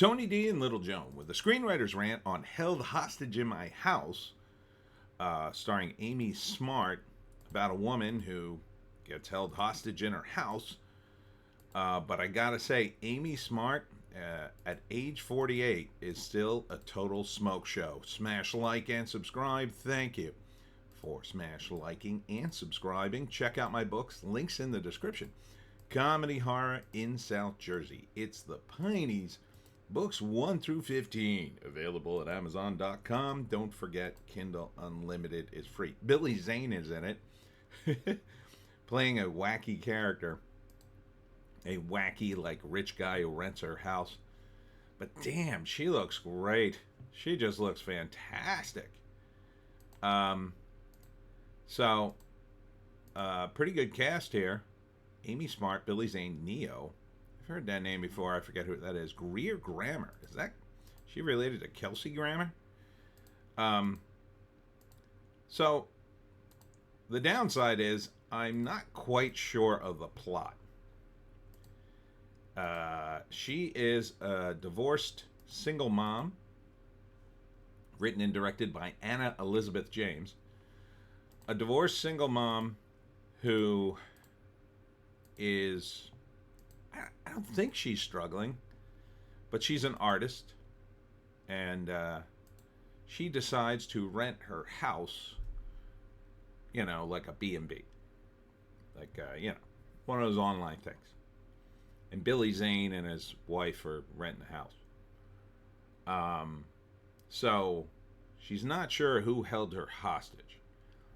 Tony D and Little Joan with the Screenwriter's Rant on Held Hostage in My House, starring Amy Smart, about a woman who gets held hostage in her house. But I gotta say, Amy Smart, at age 48, is still a total smoke show. Smash like and subscribe. Thank you for smash liking and subscribing. Check out my books. Links in the description. Comedy Horror in South Jersey. It's the Pineys. Books 1 through 15, available at Amazon.com. Don't forget, Kindle Unlimited is free. Billy Zane is in it, playing a wacky character. A wacky, like, rich guy who rents her house. But damn, she looks great. She just looks fantastic. Pretty good cast here. Amy Smart, Billy Zane, Neo. I've heard that name before. I forget who that is. Greer Grammer. Is that she related to Kelsey Grammer? So the downside is I'm not quite sure of the plot. She is a divorced single mom, written and directed by Anna Elizabeth James. A divorced single mom who is, I don't think she's struggling, but she's an artist, and she decides to rent her house, like a B&B, like, one of those online things. And Billy Zane and his wife are renting the house. So she's not sure who held her hostage,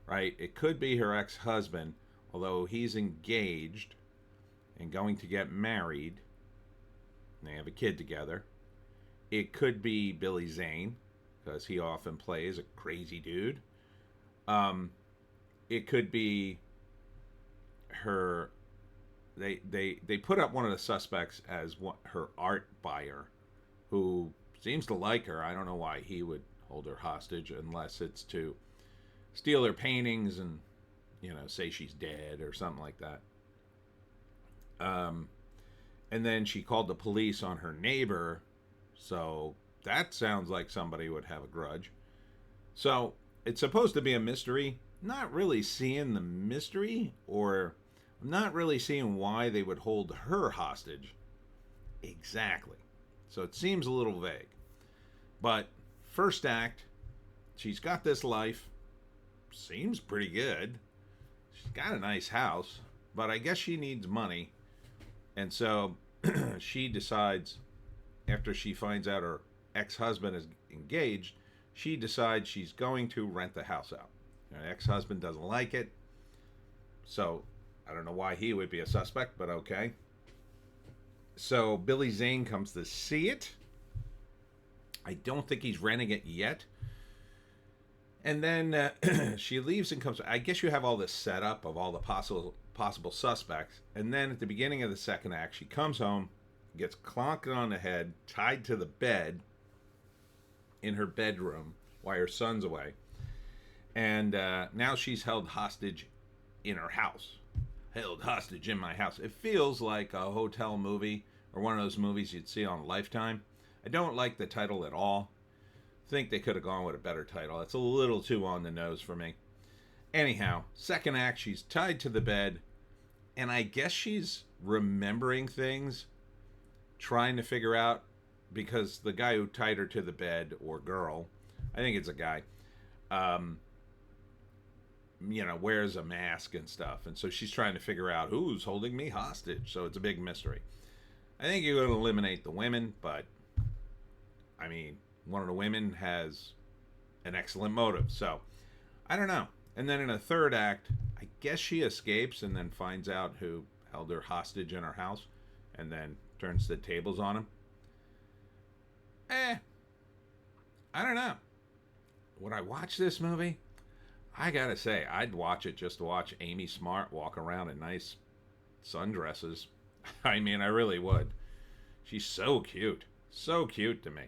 right? It could be her ex-husband, although he's engaged and going to get married. And they have a kid together. It could be Billy Zane, because he often plays a crazy dude. It could be her. They put up one of the suspects as her art buyer, who seems to like her. I don't know why he would hold her hostage unless it's to steal her paintings and, say she's dead or something like that. And then she called the police on her neighbor, so that sounds like somebody would have a grudge. So it's supposed to be a mystery. Not really seeing the mystery, or I'm not really seeing why they would hold her hostage exactly. So it seems a little vague. But first act, she's got this life. Seems pretty good. She's got a nice house, but I guess she needs money. And so she decides, after she finds out her ex-husband is engaged, she decides she's going to rent the house out. Her ex-husband doesn't like it. So I don't know why he would be a suspect, but okay. So Billy Zane comes to see it. I don't think he's renting it yet. And then she leaves and comes. I guess you have all this setup of all the possible suspects. And then at the beginning of the second act, she comes home, gets clonked on the head, tied to the bed in her bedroom while her son's away. And now she's held hostage in her house. Held hostage in my house. It feels like a hotel movie or one of those movies you'd see on Lifetime. I don't like the title at all. I think they could have gone with a better title. It's a little too on the nose for me. Anyhow, second act, she's tied to the bed, and I guess she's remembering things, trying to figure out, because the guy who tied her to the bed, or girl, I think it's a guy, wears a mask and stuff. And so she's trying to figure out who's holding me hostage. So it's a big mystery. I think you're going to eliminate the women, but I mean, one of the women has an excellent motive. So I don't know. And then in a third act, I guess she escapes and then finds out who held her hostage in her house and then turns the tables on him. I don't know. Would I watch this movie? I gotta say, I'd watch it just to watch Amy Smart walk around in nice sundresses. I mean, I really would. She's so cute. So cute to me.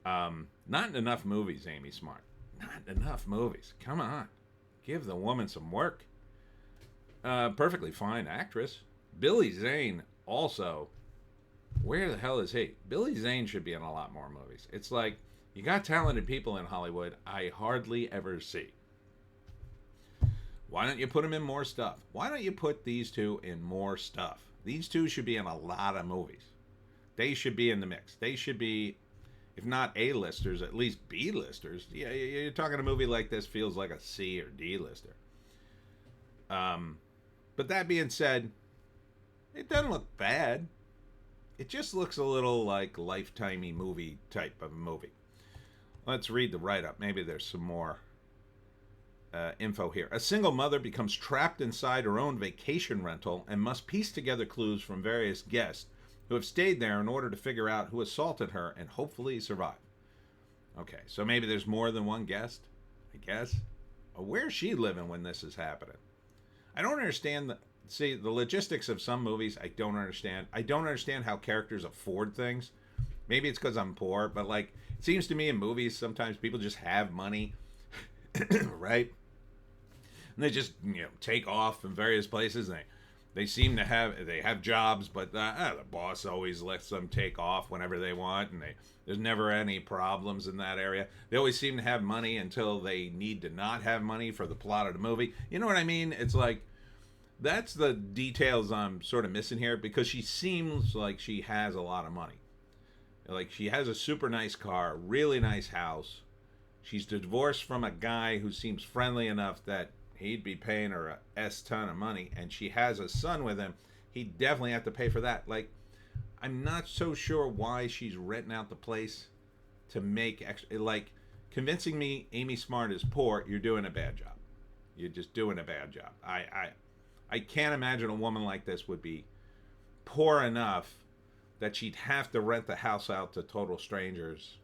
Not in enough movies, Amy Smart. Not enough movies. Come on. Give the woman some work. Perfectly fine actress. Billy Zane also Where the hell is he? Billy Zane should be in a lot more movies. It's like, you got talented people in Hollywood I hardly ever see. Why don't you put them in more stuff? Why don't you put these two in more stuff? These two should be in a lot of movies. They should be in the mix. They should be, if not A-listers, at least B-listers. Yeah, you're talking a movie like this feels like a C or D-lister. But that being said, it doesn't look bad. It just looks a little like Lifetime-y movie type of movie. Let's read the write-up. Maybe there's some more info here. A single mother becomes trapped inside her own vacation rental and must piece together clues from various guests who have stayed there in order to figure out who assaulted her and hopefully survive. Okay, so maybe there's more than one guest, I guess. Where's she living when this is happening? I don't understand the logistics of some movies. I don't understand. I don't understand how characters afford things. Maybe it's because I'm poor, but like, it seems to me in movies sometimes people just have money, right? And they just, take off in various places. And they seem to have jobs, but the boss always lets them take off whenever they want, and there's never any problems in that area. They always seem to have money until they need to not have money for the plot of the movie. You know what I mean? It's like, that's the details I'm sort of missing here, because she seems like she has a lot of money. Like, she has a super nice car, really nice house. She's divorced from a guy who seems friendly enough that he'd be paying her a S-ton of money, and she has a son with him. He'd definitely have to pay for that. Like, I'm not so sure why she's renting out the place to make extra. Like, convincing me Amy Smart is poor, you're doing a bad job. You're just doing a bad job. I can't imagine a woman like this would be poor enough that she'd have to rent the house out to total strangers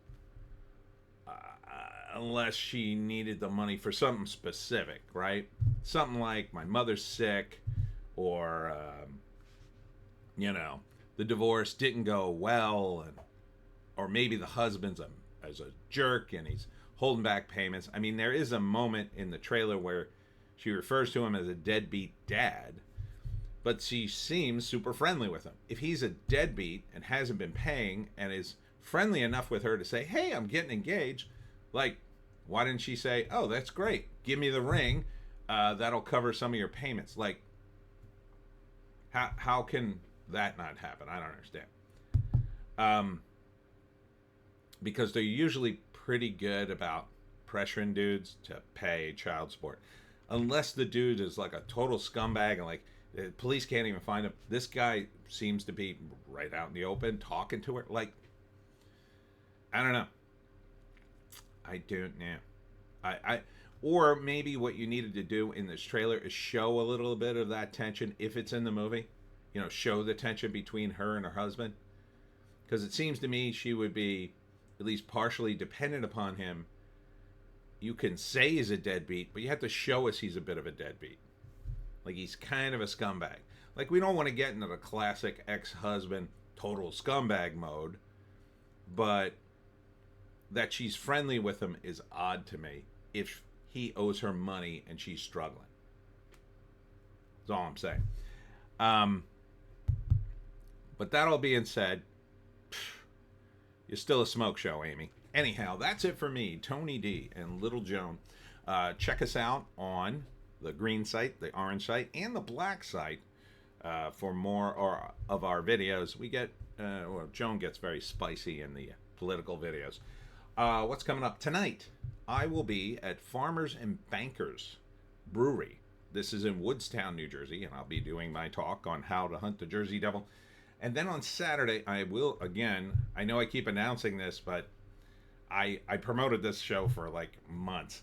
unless she needed the money for something specific, right? Something like my mother's sick, or, the divorce didn't go well, or maybe the husband's a jerk and he's holding back payments. I mean, there is a moment in the trailer where she refers to him as a deadbeat dad, but she seems super friendly with him. If he's a deadbeat and hasn't been paying and is friendly enough with her to say, hey, I'm getting engaged, like, why didn't she say, oh, that's great, give me the ring, that'll cover some of your payments? Like, how can that not happen? I don't understand. Because they're usually pretty good about pressuring dudes to pay child support. Unless the dude is like a total scumbag and like the police can't even find him. This guy seems to be right out in the open talking to her. Like, I don't know. I don't know. Or maybe what you needed to do in this trailer is show a little bit of that tension if it's in the movie. Show the tension between her and her husband. Because it seems to me she would be at least partially dependent upon him. You can say he's a deadbeat, but you have to show us he's a bit of a deadbeat. Like, he's kind of a scumbag. Like, we don't want to get into the classic ex-husband total scumbag mode, but that she's friendly with him is odd to me if he owes her money and she's struggling. That's all I'm saying. But that all being said, you're still a smoke show, Amy. Anyhow, that's it for me, Tony D and Little Joan. Check us out on the green site, the orange site, and the black site for more of our videos. We get, Joan gets very spicy in the political videos. What's coming up tonight? I will be at Farmers and Bankers Brewery. This is in Woodstown, New Jersey, and I'll be doing my talk on how to hunt the Jersey Devil. And then on Saturday, I will, again, I know I keep announcing this, but I promoted this show for like months.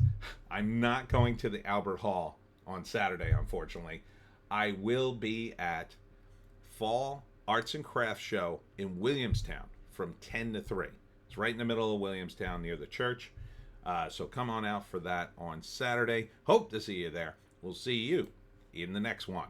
I'm not going to the Albert Hall on Saturday, unfortunately. I will be at Fall Arts and Crafts Show in Williamstown from 10 to 3. It's right in the middle of Williamstown near the church. So come on out for that on Saturday. Hope to see you there. We'll see you in the next one.